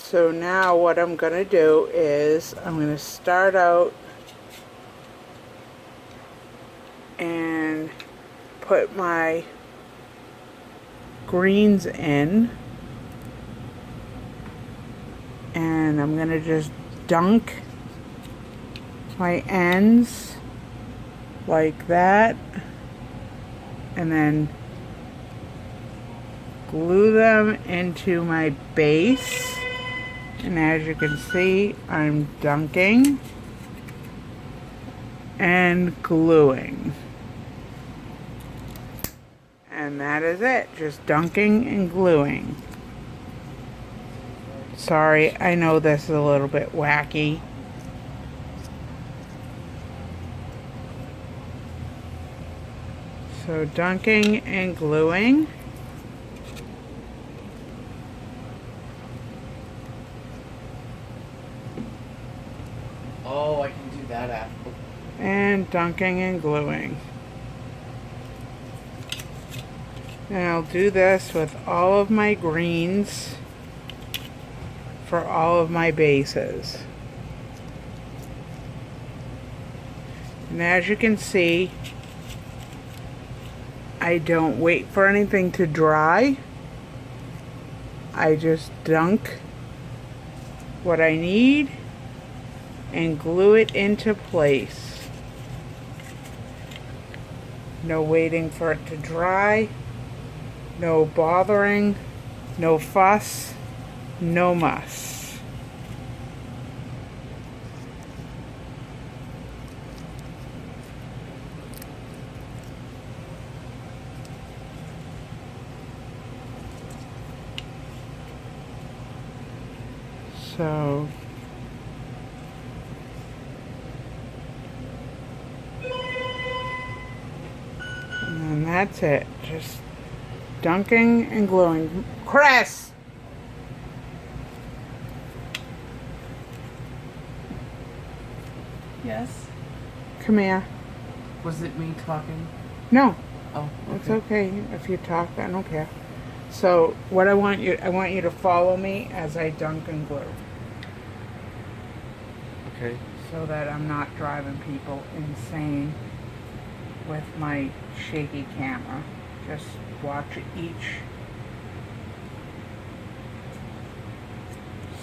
So now what I'm going to do is I'm going to start out and put my greens in, and I'm going to just dunk my ends like that, and then glue them into my base. And as you can see, I'm dunking and gluing. And that is it, just dunking and gluing. Sorry, I know this is a little bit wacky. So dunking and gluing. Oh, I can do that after. And dunking and gluing. And I'll do this with all of my greens for all of my bases. And as you can see, I don't wait for anything to dry. I just dunk what I need and glue it into place. No waiting for it to dry, no bothering, no fuss, no muss. So and that's it. Just dunking and gluing. Chris! Yes? Come here. Was it me talking? No, Oh, okay. it's okay. If you talk, I don't care. So what I want you to follow me as I dunk and glue. Okay. So that I'm not driving people insane with my shaky camera. Just watch each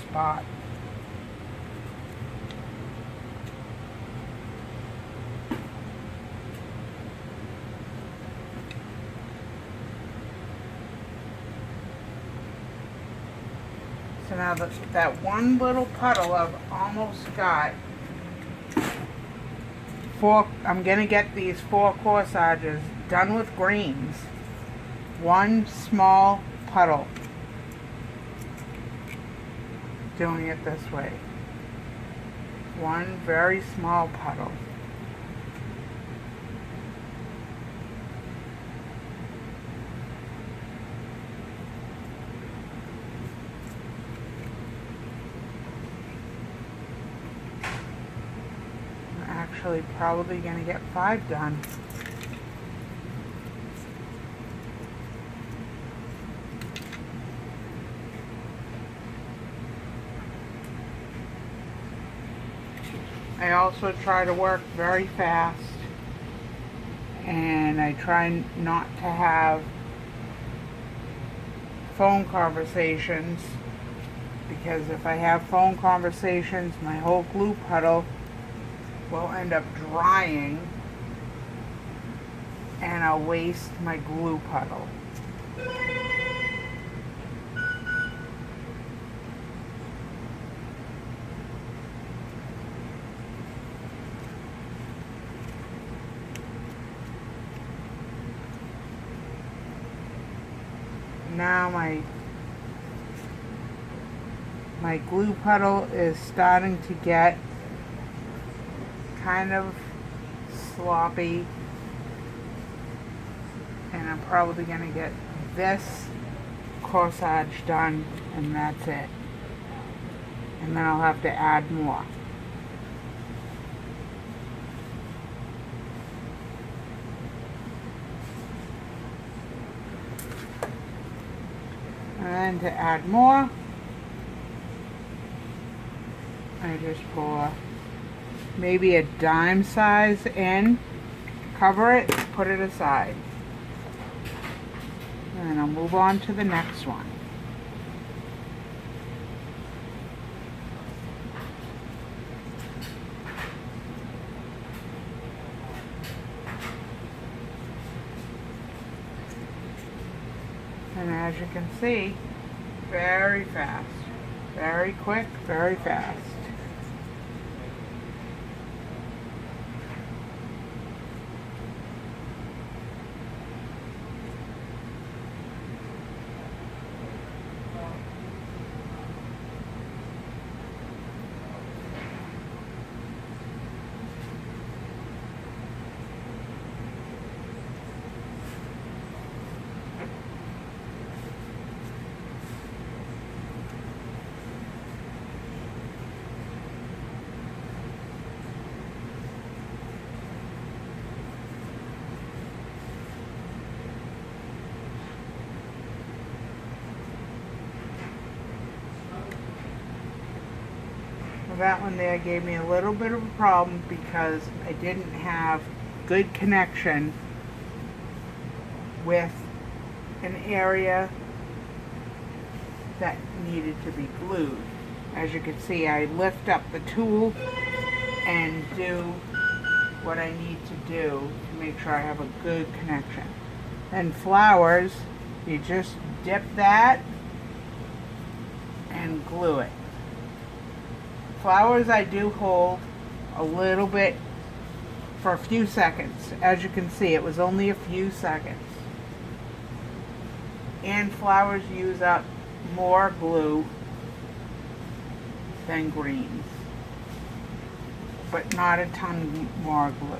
spot. So now that one little puddle I've almost got four. I'm gonna get these 4 corsages done with greens. One small puddle. Doing it this way. One very small puddle. Actually probably going to get 5 done. I also try to work very fast, and I try not to have phone conversations, because if I have phone conversations, my whole glue puddle will end up drying and I'll waste my glue puddle. Now my glue puddle is starting to get kind of sloppy, and I'm probably going to get this corsage done, and that's it. And then I'll have to add more. And then to add more, I just pour maybe a dime size in, cover it, put it aside. And then I'll move on to the next one. And as you can see, very fast, very quick, very fast. That one there gave me a little bit of a problem because I didn't have good connection with an area that needed to be glued. As you can see, I lift up the tool and do what I need to do to make sure I have a good connection. And flowers, you just dip that and glue it. Flowers I do hold a little bit for a few seconds. As you can see, it was only a few seconds. And flowers use up more glue than greens, but not a ton more glue.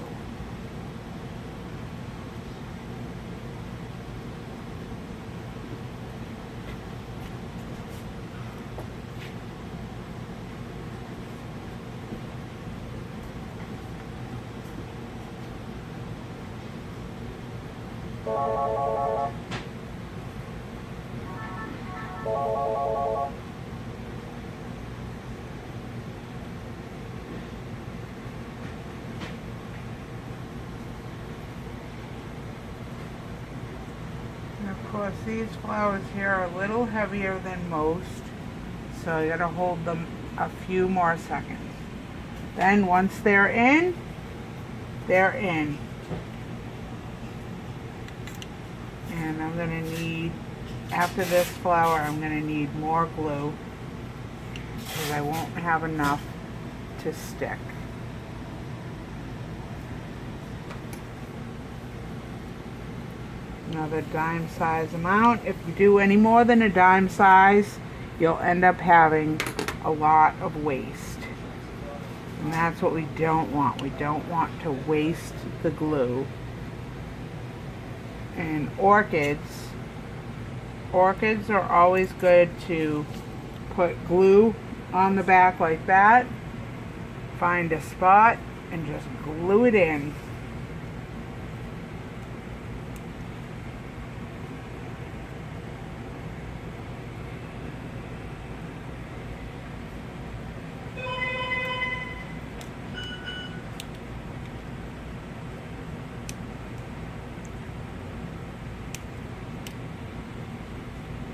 And of course, these flowers here are a little heavier than most, so you gotta hold them a few more seconds. Then once they're in, they're in. And I'm gonna need, after this flower, I'm gonna need more glue because I won't have enough to stick. Another dime size amount. If you do any more than a dime size, you'll end up having a lot of waste. And that's what we don't want. We don't want to waste the glue. And orchids are always good to put glue on the back like that. Find a spot and just glue it in.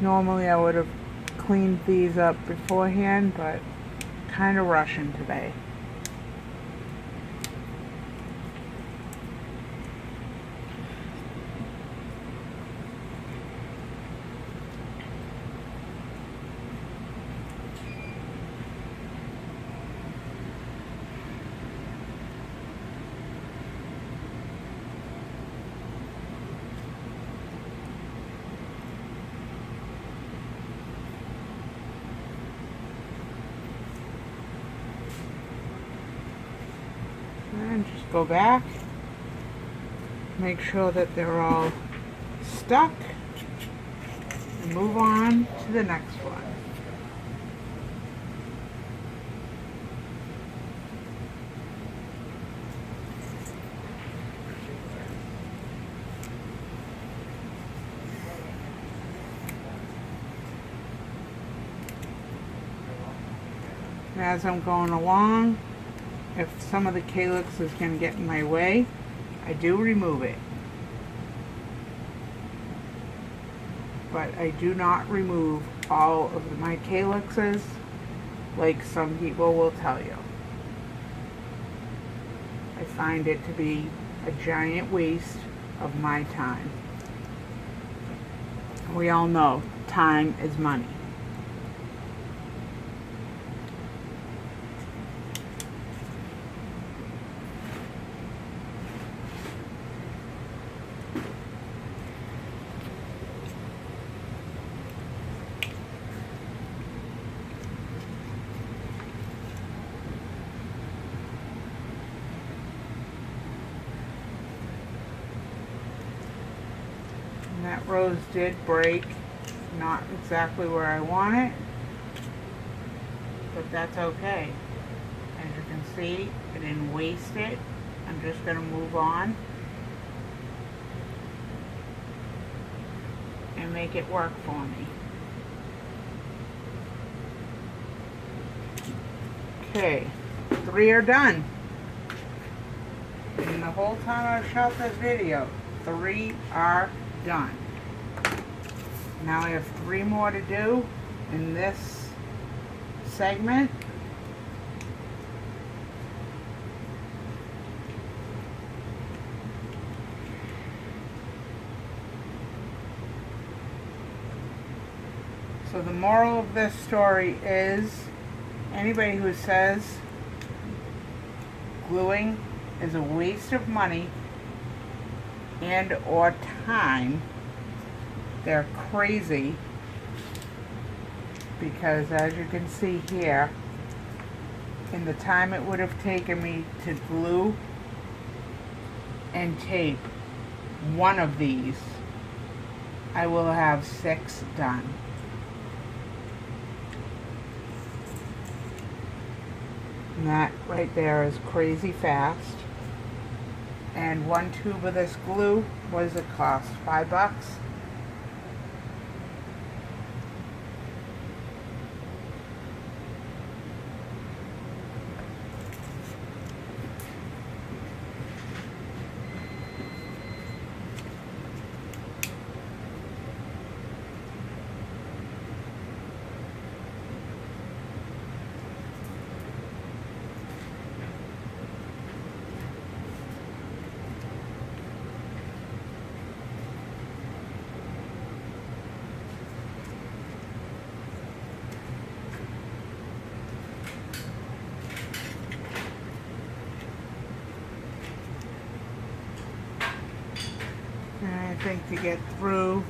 Normally I would have cleaned these up beforehand, but kind of rushing today. And just go back, make sure that they're all stuck, and move on to the next one. And as I'm going along, if some of the calyx is going to get in my way, I do remove it. But I do not remove all of my calyxes like some people will tell you. I find it to be a giant waste of my time. We all know time is money. And that rose did break, not exactly where I want it, but that's okay. As you can see, I didn't waste it. I'm just going to move on and make it work for me. Okay, 3 are done. And the whole time I've shot this video, 3 are done. Now I have 3 more to do in this segment. So the moral of this story is, anybody who says gluing is a waste of money and or time, they're crazy, because as you can see here, in the time it would have taken me to glue and tape one of these, I will have 6 done. And that right there is crazy fast. And 1 tube of this glue, what does it cost? $5? And I think to get through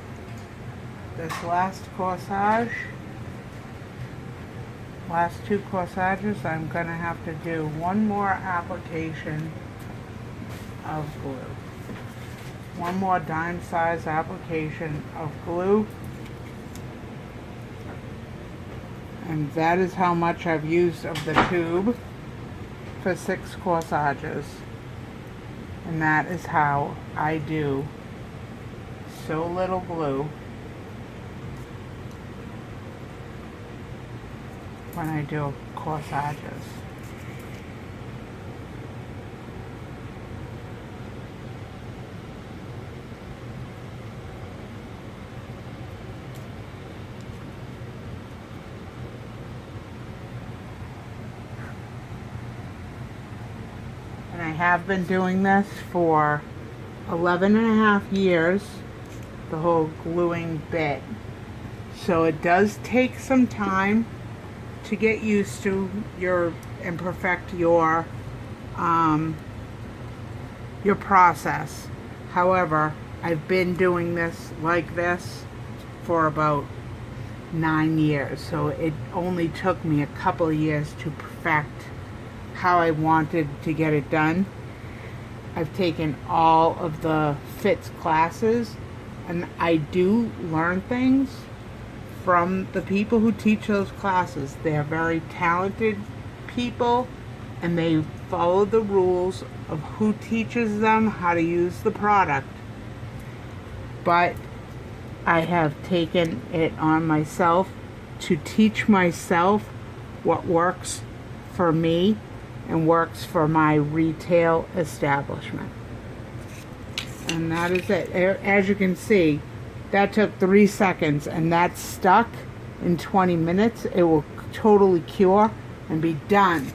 this last corsage, last 2 corsages, I'm going to have to do 1 more application of glue. 1 more dime size application of glue. And that is how much I've used of the tube for 6 corsages. And that is how I do so little glue when I do corsages. And I have been doing this for 11 and a half years, the whole gluing bit. So it does take some time to get used to and perfect your process. However, I've been doing this like this for about 9 years, so it only took me a couple of years to perfect how I wanted to get it done. I've taken all of the fits classes, and I do learn things from the people who teach those classes. They're very talented people, and they follow the rules of who teaches them how to use the product. But I have taken it on myself to teach myself what works for me and works for my retail establishment. And that is it. As you can see, that took 3 seconds, and that's stuck in 20 minutes. It will totally cure and be done.